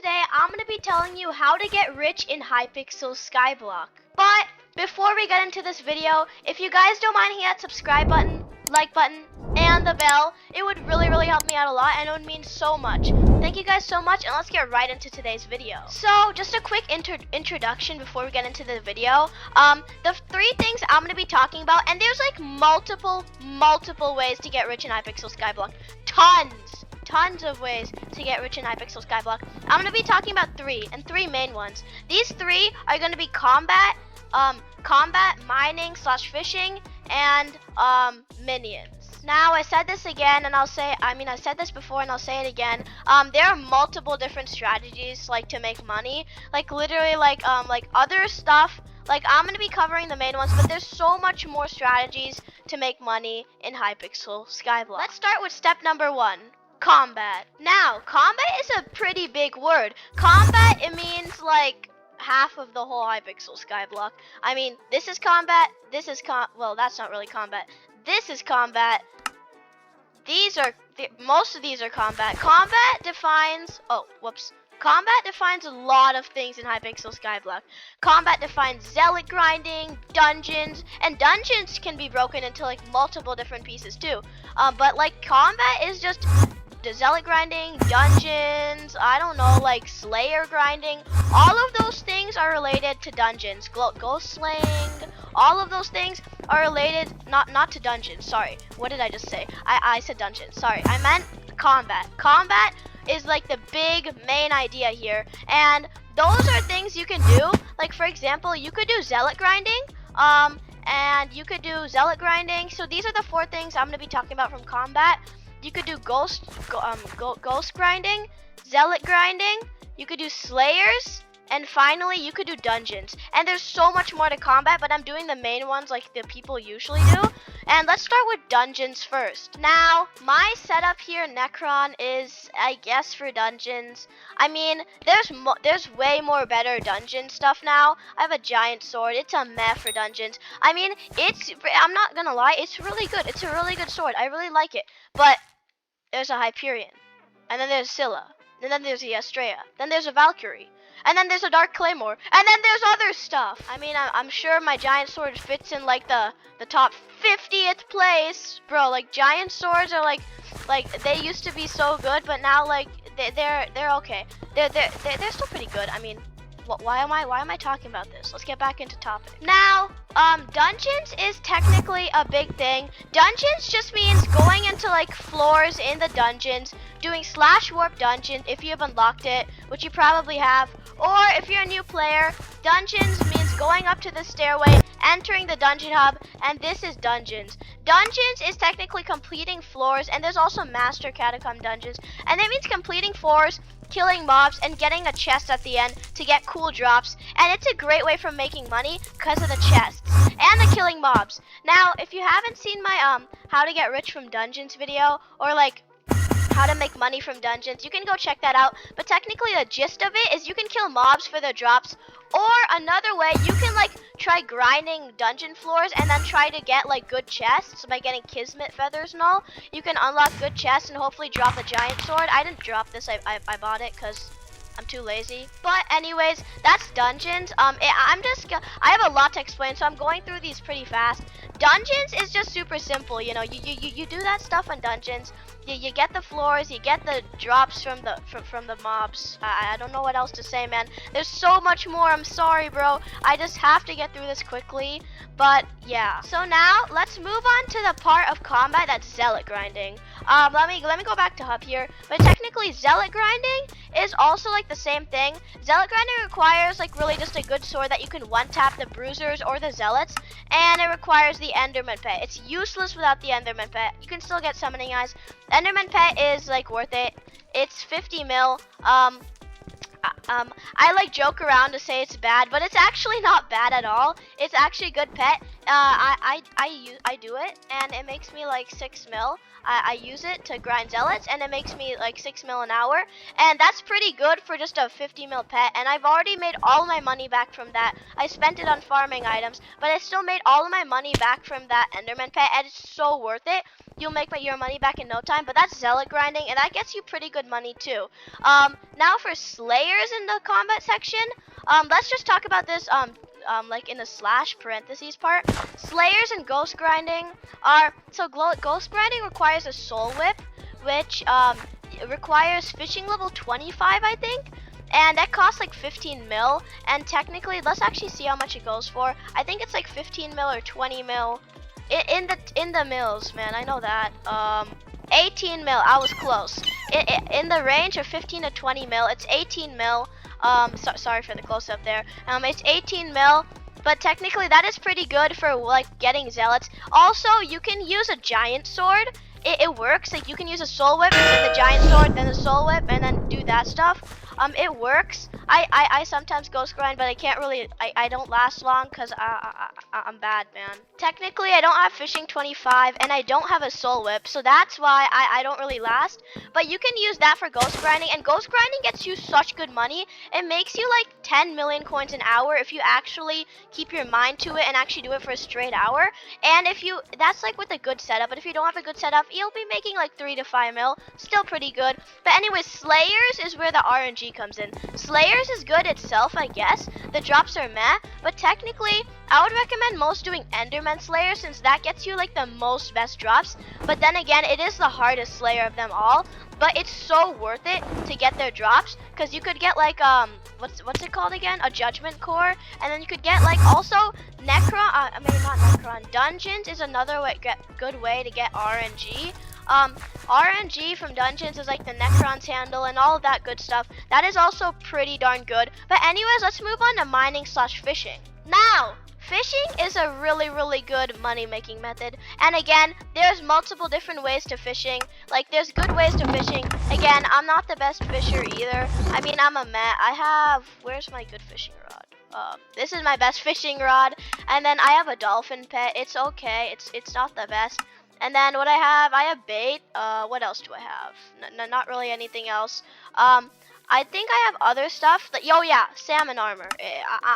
today I'm going to be telling you how to get rich in Hypixel Skyblock. But before we get into this video, if you guys don't mind hitting that subscribe button, like button, and the bell, it would really help me out a lot and it would mean so much. Thank you guys so much, and let's get right into today's video. So just a quick introduction before we get into the video. The three things I'm going to be talking about, and there's like multiple ways to get rich in Hypixel Skyblock. Tons of ways to get rich in Hypixel Skyblock. I'm going to be talking about three main ones. These three are going to be combat, mining / fishing, and minions. Now, I said this again, and I said this before and I'll say it again. There are multiple different strategies like to make money. Like literally like other stuff. Like I'm going to be covering the main ones, but there's so much more strategies to make money in Hypixel Skyblock. Let's start with step number 1. Combat. Now, combat is a pretty big word. Combat, it means like half of the whole Hypixel Skyblock. I mean, this is combat, well, that's not really combat. This is combat. Most of these are combat. Combat defines a lot of things in Hypixel Skyblock. Combat defines zealot grinding, dungeons, and dungeons can be broken into like multiple different pieces too. But like combat is just the zealot grinding, dungeons, I don't know, like slayer grinding. All of those things are related to dungeons. Ghost slaying, all of those things are related not to dungeons. Sorry, what did I just say? I said dungeons. Sorry, I meant combat. Combat is like the big main idea here, and those are things you can do. Like for example, you could do zealot grinding, and you could do zealot grinding. So these are the 4 things I'm going to be talking about from combat. You could do ghost grinding, zealot grinding, you could do slayers, and finally you could do dungeons. And there's so much more to combat, but I'm doing the main ones like the people usually do. And let's start with dungeons first. Now, my setup here, Necron, is I guess for dungeons. I mean, there's way more better dungeon stuff now. I have a giant sword. It's a meh for dungeons. I mean, I'm not gonna lie, it's really good. It's a really good sword. I really like it. But there's a Hyperion, and then there's Scylla, and then there's the Astrea, then there's a Valkyrie, and then there's a Dark Claymore, and then there's other stuff. I mean, I'm sure my giant sword fits in like the top 50th place, bro. Like giant swords are like they used to be so good, but now like they're okay. They're still pretty good. I mean, why am I talking about this? Let's get back into topic. Now, dungeons is technically a big thing. Dungeons just means going into like floors in the dungeons, doing /warp dungeon if you have unlocked it, which you probably have, or if you're a new player, dungeons means going up to the stairway, entering the dungeon hub, and this is dungeons. Dungeons is technically completing floors, and there's also master catacomb dungeons, and that means completing floors, killing mobs, and getting a chest at the end to get cool drops. And it's a great way for making money because of the chests and the killing mobs. Now, if you haven't seen my how to get rich from dungeons video, or like how to make money from dungeons, you can go check that out. But technically the gist of it is you can kill mobs for their drops, or another way, you can like try grinding dungeon floors and then try to get like good chests by getting kismet feathers and all. You can unlock good chests and hopefully drop a giant sword. I didn't drop this, I bought it because I'm too lazy. But anyways, that's dungeons. I have a lot to explain, so I'm going through these pretty fast. Dungeons is just super simple, you know. You do that stuff in dungeons. You get the floors, you get the drops from the mobs. I don't know what else to say, man. There's so much more. I'm sorry, bro. I just have to get through this quickly. But yeah. So now let's move on to the part of combat that's zealot grinding. Let me go back to hub here. But technically, zealot grinding is also like the same thing. Zealot grinding requires like really just a good sword that you can one-tap the bruisers or the zealots, and it requires the Enderman pet. It's useless without the Enderman pet. You can still get summoning eyes. Enderman pet is like worth it. It's 50 mil. I like joke around to say it's bad, but it's actually not bad at all. It's actually a good pet. I do it, and it makes me like 6 mil. I use it to grind zealots, and it makes me like 6 mil an hour, and that's pretty good for just a 50 mil pet. And I've already made all my money back from that. I spent it on farming items, but I still made all of my money back from that Enderman pet, and it's so worth it. You'll make your money back in no time. But that's zealot grinding, and that gets you pretty good money too. Now for slayers in the combat section, let's just talk about this. Like in the slash parentheses part, slayers and ghost grinding are ghost grinding requires a soul whip, which requires fishing level 25, I think, and that costs like 15 mil. And technically, let's actually see how much it goes for. I think it's like 15 mil or 20 mil in the mills, man. I know that. 18 mil. I was close. In the range of 15 to 20 mil. It's 18 mil. Sorry for the close-up there. It's 18 mil, but technically that is pretty good for like getting zealots. Also, you can use a giant sword. It works. Like you can use a soul whip, and then the giant sword, then the soul whip, and then do that stuff. It works. I sometimes ghost grind, but I can't really. I don't last long because I'm bad, man. Technically, I don't have fishing 25, and I don't have a soul whip, so that's why I don't really last. But you can use that for ghost grinding, and ghost grinding gets you such good money. It makes you like 10 million coins an hour if you actually keep your mind to it and actually do it for a straight hour. And that's like with a good setup. But if you don't have a good setup, you'll be making like 3 to 5 mil. Still pretty good. But anyways, slayers is where the RNG comes in. Slayers is good itself, I guess. The drops are meh, but technically I would recommend most doing Enderman Slayer, since that gets you like the most best drops. But then again, it is the hardest Slayer of them all. But it's so worth it to get their drops, because you could get like what's it called again? A Judgment Core, and then you could get like also Necron. Maybe not Necron. Dungeons is another good way to get RNG. RNG from dungeons is like the Necron's handle and all of that good stuff. That is also pretty darn good. But anyways, let's move on to mining / fishing. Now, fishing is a really good money making method. And again, there's multiple different ways to fishing. Like there's good ways to fishing. Again, I'm not the best fisher either. I mean, I'm a meh. Where's my good fishing rod? This is my best fishing rod. And then I have a dolphin pet. It's okay. It's not the best. And then what I have bait. What else do I have? Not really anything else. I think I have other stuff. Yeah, salmon armor.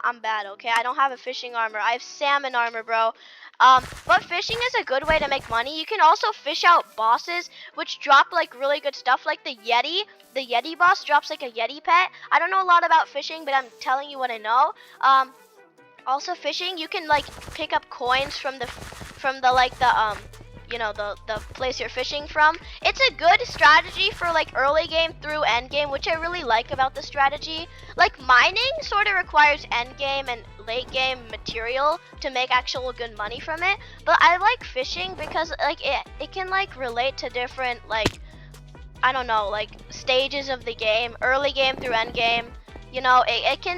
I'm bad, okay? I don't have a fishing armor. I have salmon armor, bro. But fishing is a good way to make money. You can also fish out bosses, which drop like really good stuff, like the Yeti. The Yeti boss drops like a Yeti pet. I don't know a lot about fishing, but I'm telling you what I know. Also fishing, you can like pick up coins from the place you're fishing from. It's a good strategy for like early game through end game, which I really like about the strategy. Like mining sort of requires end game and late game material to make actual good money from it, but I like fishing because like it can like relate to different like, I don't know, like stages of the game, early game through end game. You know,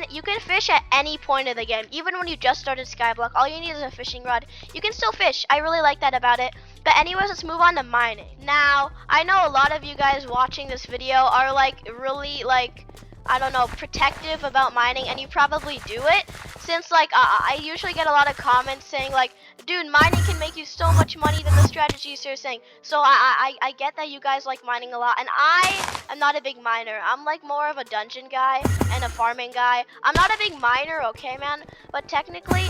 you can fish at any point of the game. Even when you just started Skyblock, all you need is a fishing rod. You can still fish. I really like that about it. But anyways, let's move on to mining. Now, I know a lot of you guys watching this video are like really like, I don't know, protective about mining, and you probably do it, since like I usually get a lot of comments saying like, dude, mining can make you so much money than the strategies you're saying. So I get that you guys like mining a lot, and I am not a big miner. I'm like more of a dungeon guy and a farming guy. I'm not a big miner, okay, man? But technically,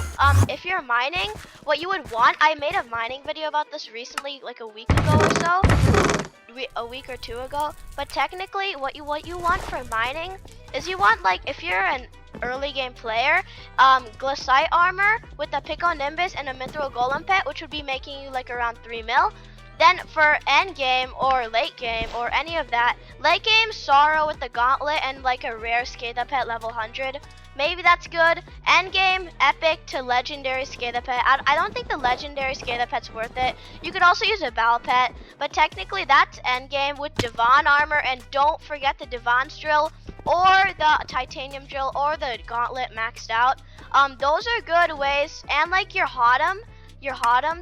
if you're mining, what you would want, I made a mining video about this recently, like a week ago or so. A week or two ago. But technically, what you want for mining is you want, like, if you're an early game player, glassite armor with a Pico Nimbus and a Mithril Golem pet, which would be making you like around 3 mil. Then for end game or late game or any of that, late game Sorrow with the Gauntlet and like a rare Skada pet level 100. Maybe that's good. End game, epic to legendary Skada pet. I don't think the legendary Skada pet's worth it. You could also use a Battle pet, but technically that's end game with Divan armor, and don't forget the Divan's drill or the titanium drill or the gauntlet maxed out. Those are good ways, and like your Hotum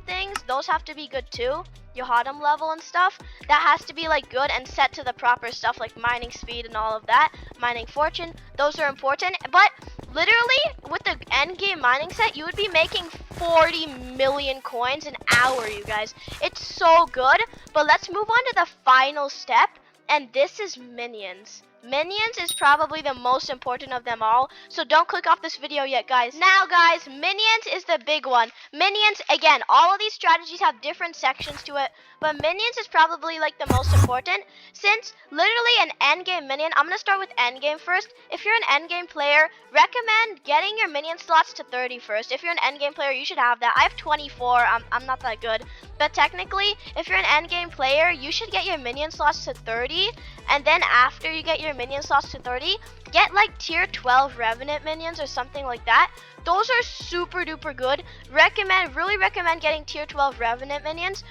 things, those have to be good too. Your Hotum level and stuff, that has to be like good and set to the proper stuff, like mining speed and all of that, mining fortune. Those are important. But literally, with the end game mining set, you would be making 40 million coins an hour, you guys. It's so good. But let's move on to the final step, and this is minions. Minions is probably the most important of them all, so don't click off this video yet, guys. Now, guys, minions is the big one. Minions, again, all of these strategies have different sections to it, but minions is probably like the most important, since literally an endgame minion, I'm going to start with endgame first. If you're an endgame player, recommend getting your minion slots to 30 first. If you're an endgame player, you should have that. I have 24, I'm not that good, but technically, if you're an endgame player, you should get your minion slots to 30, and then after you get your minion slots to 30, get like tier 12 revenant minions or something like that. Those are super duper good. Really recommend getting tier 12 revenant minions.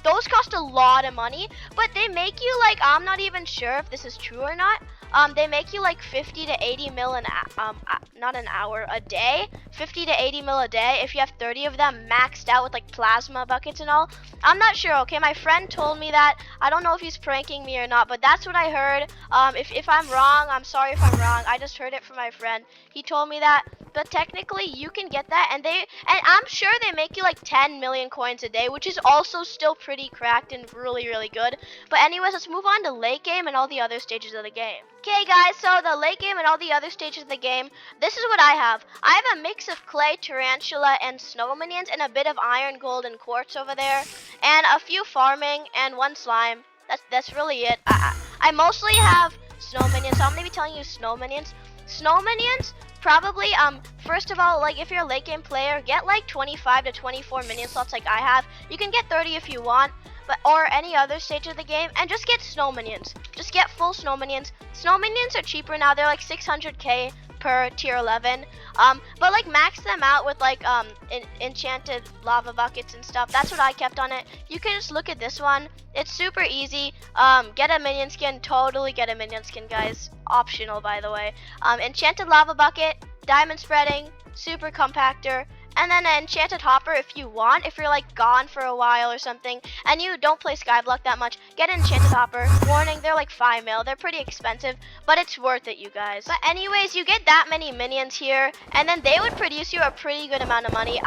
Those cost a lot of money, but they make you like, I'm not even sure if this is true or not. They make you like 50 to 80 mil not an hour, a day. 50 to 80 mil a day if you have 30 of them maxed out with like plasma buckets and all. I'm not sure, okay? My friend told me that. I don't know if he's pranking me or not, but that's what I heard. If I'm wrong, I'm sorry if I'm wrong. I just heard it from my friend. He told me that. But technically, you can get that, and I'm sure they make you like 10 million coins a day, which is also still pretty cracked and really, really good. But anyways, let's move on to late game and all the other stages of the game. Okay, guys, so the late game and all the other stages of the game, this is what I have. I have a mix of clay, tarantula, and snow minions, and a bit of iron, gold, and quartz over there, and a few farming, and one slime. That's really it. I mostly have snow minions, so I'm going to be telling you snow minions. Snow minions, probably, first of all, like, if you're a late game player, get like 25 to 24 minion slots like I have. You can get 30 if you want, but or any other stage of the game, and just get snow minions. Just get full snow minions. Snow minions are cheaper now. They're like 600k per tier 11. But like max them out with like enchanted lava buckets and stuff. That's what I kept on it. You can just look at this one. It's super easy. Get a minion skin. Totally get a minion skin, guys. Optional, by the way. Enchanted lava bucket, diamond spreading, super compactor, and then an enchanted hopper if you want. If you're like gone for a while or something and you don't play Skyblock that much, get an enchanted hopper. Warning, they're like 5 mil. They're pretty expensive, but it's worth it, you guys. But anyways, you get that many minions here, and then they would produce you a pretty good amount of money.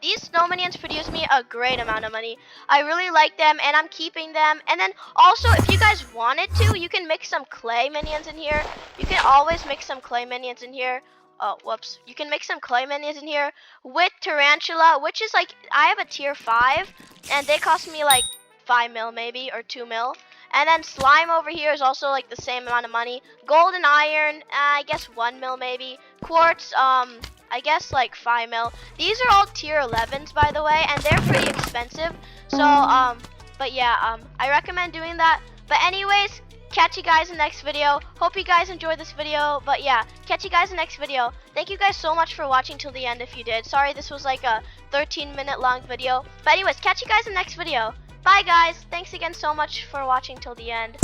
These snow minions produce me a great amount of money. I really like them, and I'm keeping them. And then also, if you guys wanted to, you can mix some clay minions in here. You can always mix some clay minions in here. Oh, whoops. You can make some clay minions in here with tarantula, which is like, I have a tier 5, and they cost me like 5 mil maybe, or 2 mil. And then slime over here is also like the same amount of money. Gold and iron, I guess 1 mil maybe. Quartz, I guess like 5 mil. These are all tier 11s, by the way, and they're pretty expensive. So, but yeah, I recommend doing that. But anyways, catch you guys in the next video. Hope you guys enjoyed this video. But yeah, catch you guys in the next video. Thank you guys so much for watching till the end if you did. Sorry this was like a 13-minute long video. But anyways, catch you guys in the next video. Bye guys. Thanks again so much for watching till the end.